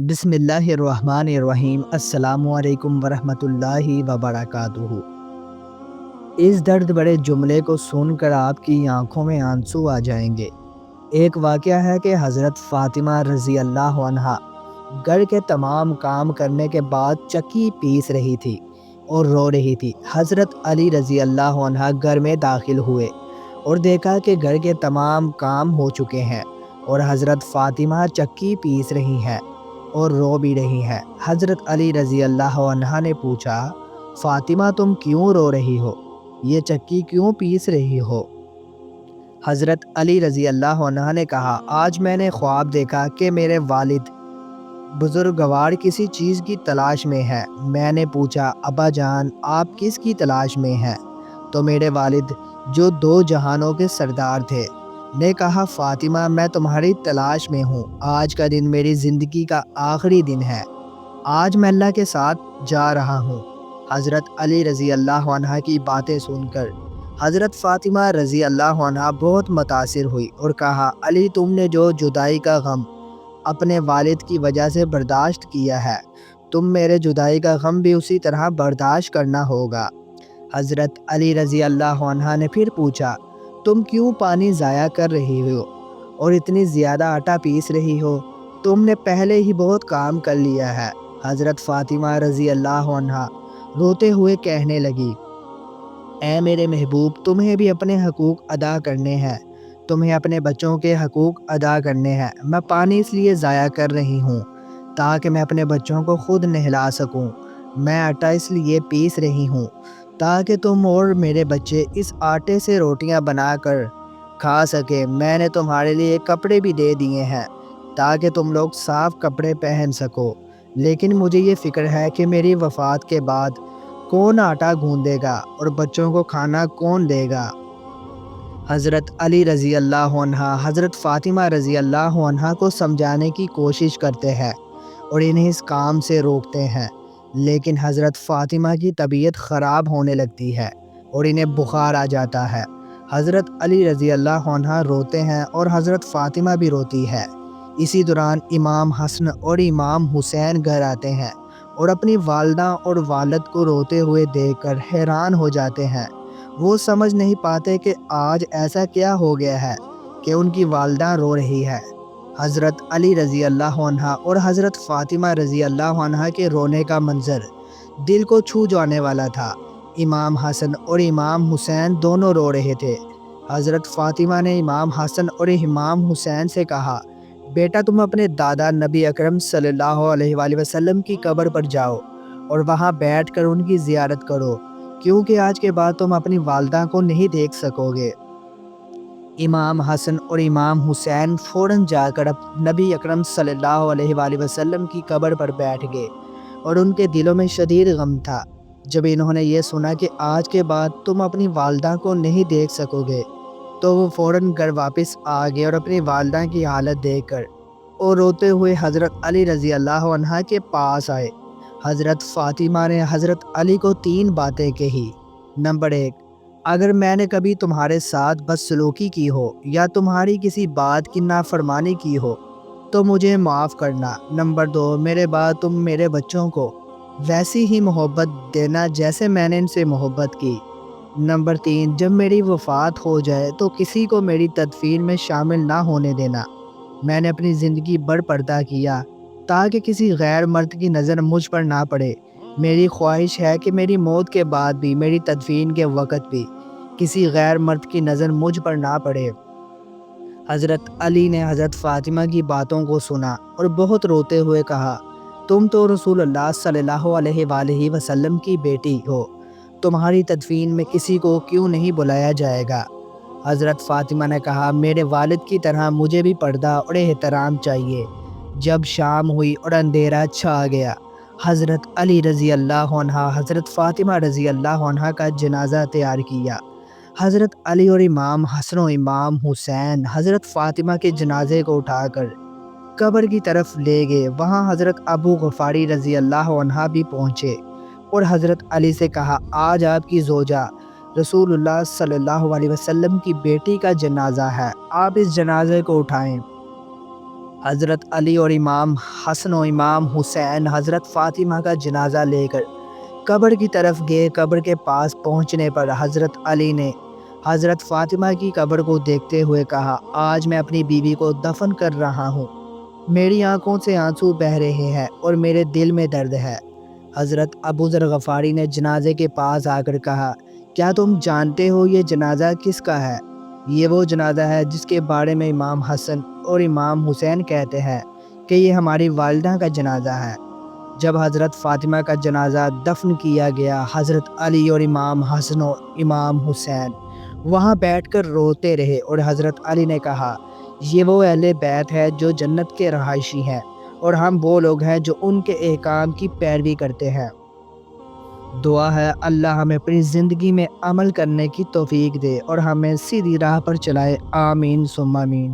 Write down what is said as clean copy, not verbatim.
بسم اللہ الرحمن الرحیم۔ السلام علیکم ورحمۃ اللہ وبرکاتہ۔ اس درد بڑے جملے کو سن کر آپ کی آنکھوں میں آنسو آ جائیں گے۔ ایک واقعہ ہے کہ حضرت فاطمہ رضی اللہ عنہا گھر کے تمام کام کرنے کے بعد چکی پیس رہی تھی اور رو رہی تھی۔ حضرت علی رضی اللہ عنہ گھر میں داخل ہوئے اور دیکھا کہ گھر کے تمام کام ہو چکے ہیں اور حضرت فاطمہ چکی پیس رہی ہیں اور رو بھی رہی ہے۔ حضرت علی رضی اللہ عنہ نے پوچھا، فاطمہ تم کیوں رو رہی ہو؟ یہ چکی کیوں پیس رہی ہو؟ حضرت علی رضی اللہ عنہ نے کہا، آج میں نے خواب دیکھا کہ میرے والد بزرگوار کسی چیز کی تلاش میں ہے۔ میں نے پوچھا، ابا جان آپ کس کی تلاش میں ہیں؟ تو میرے والد جو دو جہانوں کے سردار تھے نے کہا، فاطمہ میں تمہاری تلاش میں ہوں۔ آج کا دن میری زندگی کا آخری دن ہے۔ آج میں اللہ کے ساتھ جا رہا ہوں۔ حضرت علی رضی اللہ عنہ کی باتیں سن کر حضرت فاطمہ رضی اللہ عنہ بہت متاثر ہوئی اور کہا، علی تم نے جو جدائی کا غم اپنے والد کی وجہ سے برداشت کیا ہے، تم میرے جدائی کا غم بھی اسی طرح برداشت کرنا ہوگا۔ حضرت علی رضی اللہ عنہ نے پھر پوچھا، تم کیوں پانی ضائع کر رہی ہو اور اتنی زیادہ آٹا پیس رہی ہو؟ تم نے پہلے ہی بہت کام کر لیا ہے۔ حضرت فاطمہ رضی اللہ عنہ روتے ہوئے کہنے لگی، اے میرے محبوب تمہیں بھی اپنے حقوق ادا کرنے ہیں، تمہیں اپنے بچوں کے حقوق ادا کرنے ہیں۔ میں پانی اس لیے ضائع کر رہی ہوں تاکہ میں اپنے بچوں کو خود نہلا سکوں۔ میں آٹا اس لیے پیس رہی ہوں تاکہ تم اور میرے بچے اس آٹے سے روٹیاں بنا کر کھا سکیں۔ میں نے تمہارے لیے کپڑے بھی دے دیے ہیں تاکہ تم لوگ صاف کپڑے پہن سکو، لیکن مجھے یہ فکر ہے کہ میری وفات کے بعد کون آٹا گوندے گا اور بچوں کو کھانا کون دے گا؟ حضرت علی رضی اللہ عنہ حضرت فاطمہ رضی اللہ عنہ کو سمجھانے کی کوشش کرتے ہیں اور انہیں اس کام سے روکتے ہیں، لیکن حضرت فاطمہ کی طبیعت خراب ہونے لگتی ہے اور انہیں بخار آ جاتا ہے۔ حضرت علی رضی اللہ عنہ روتے ہیں اور حضرت فاطمہ بھی روتی ہے۔ اسی دوران امام حسن اور امام حسین گھر آتے ہیں اور اپنی والدہ اور والد کو روتے ہوئے دیکھ کر حیران ہو جاتے ہیں۔ وہ سمجھ نہیں پاتے کہ آج ایسا کیا ہو گیا ہے کہ ان کی والدہ رو رہی ہے۔ حضرت علی رضی اللہ عنہ اور حضرت فاطمہ رضی اللہ عنہ کے رونے کا منظر دل کو چھو جانے والا تھا۔ امام حسن اور امام حسین دونوں رو رہے تھے۔ حضرت فاطمہ نے امام حسن اور امام حسین سے کہا، بیٹا تم اپنے دادا نبی اکرم صلی اللہ علیہ وآلہ وسلم کی قبر پر جاؤ اور وہاں بیٹھ کر ان کی زیارت کرو، کیونکہ آج کے بعد تم اپنی والدہ کو نہیں دیکھ سکو گے۔ امام حسن اور امام حسین فوراً جا کر نبی اکرم صلی اللہ علیہ وآلہ وسلم کی قبر پر بیٹھ گئے اور ان کے دلوں میں شدید غم تھا۔ جب انہوں نے یہ سنا کہ آج کے بعد تم اپنی والدہ کو نہیں دیکھ سکو گے تو وہ فوراً گھر واپس آ گئے اور اپنی والدہ کی حالت دیکھ کر اور روتے ہوئے حضرت علی رضی اللہ عنہ کے پاس آئے۔ حضرت فاطمہ نے حضرت علی کو 3 باتیں کہی۔ نمبر 1، اگر میں نے کبھی تمہارے ساتھ بدسلوکی کی ہو یا تمہاری کسی بات کی نافرمانی کی ہو تو مجھے معاف کرنا۔ نمبر 2، میرے بعد تم میرے بچوں کو ویسی ہی محبت دینا جیسے میں نے ان سے محبت کی۔ نمبر 3، جب میری وفات ہو جائے تو کسی کو میری تدفین میں شامل نہ ہونے دینا۔ میں نے اپنی زندگی بھر پردہ کیا تاکہ کسی غیر مرد کی نظر مجھ پر نہ پڑے۔ میری خواہش ہے کہ میری موت کے بعد بھی، میری تدفین کے وقت بھی کسی غیر مرد کی نظر مجھ پر نہ پڑے۔ حضرت علی نے حضرت فاطمہ کی باتوں کو سنا اور بہت روتے ہوئے کہا، تم تو رسول اللہ صلی اللہ علیہ وآلہ وسلم کی بیٹی ہو، تمہاری تدفین میں کسی کو کیوں نہیں بلایا جائے گا؟ حضرت فاطمہ نے کہا، میرے والد کی طرح مجھے بھی پردہ اور احترام چاہیے۔ جب شام ہوئی اور اندھیرا چھا گیا، حضرت علی رضی اللہ عنہ حضرت فاطمہ رضی اللہ عنہ کا جنازہ تیار کیا۔ حضرت علی اور امام حسن و امام حسین حضرت فاطمہ کے جنازے کو اٹھا کر قبر کی طرف لے گئے۔ وہاں حضرت ابو غفاری رضی اللہ عنہ بھی پہنچے اور حضرت علی سے کہا، آج آپ کی زوجہ رسول اللہ صلی اللہ علیہ وسلم کی بیٹی کا جنازہ ہے، آپ اس جنازے کو اٹھائیں۔ حضرت علی اور امام حسن و امام حسین حضرت فاطمہ کا جنازہ لے کر قبر کی طرف گئے۔ قبر کے پاس پہنچنے پر حضرت علی نے حضرت فاطمہ کی قبر کو دیکھتے ہوئے کہا، آج میں اپنی بیوی کو دفن کر رہا ہوں، میری آنکھوں سے آنسو بہہ رہے ہیں اور میرے دل میں درد ہے۔ حضرت ابو ذر غفاری نے جنازے کے پاس آ کر کہا، کیا تم جانتے ہو یہ جنازہ کس کا ہے؟ یہ وہ جنازہ ہے جس کے بارے میں امام حسن اور امام حسین کہتے ہیں کہ یہ ہماری والدہ کا جنازہ ہے۔ جب حضرت فاطمہ کا جنازہ دفن کیا گیا، حضرت علی اور امام حسن و امام حسین وہاں بیٹھ کر روتے رہے اور حضرت علی نے کہا، یہ وہ اہل بیت ہے جو جنت کے رہائشی ہیں اور ہم وہ لوگ ہیں جو ان کے احکام کی پیروی کرتے ہیں۔ دعا ہے اللہ ہمیں اپنی زندگی میں عمل کرنے کی توفیق دے اور ہمیں سیدھی راہ پر چلائے، آمین ثم آمین۔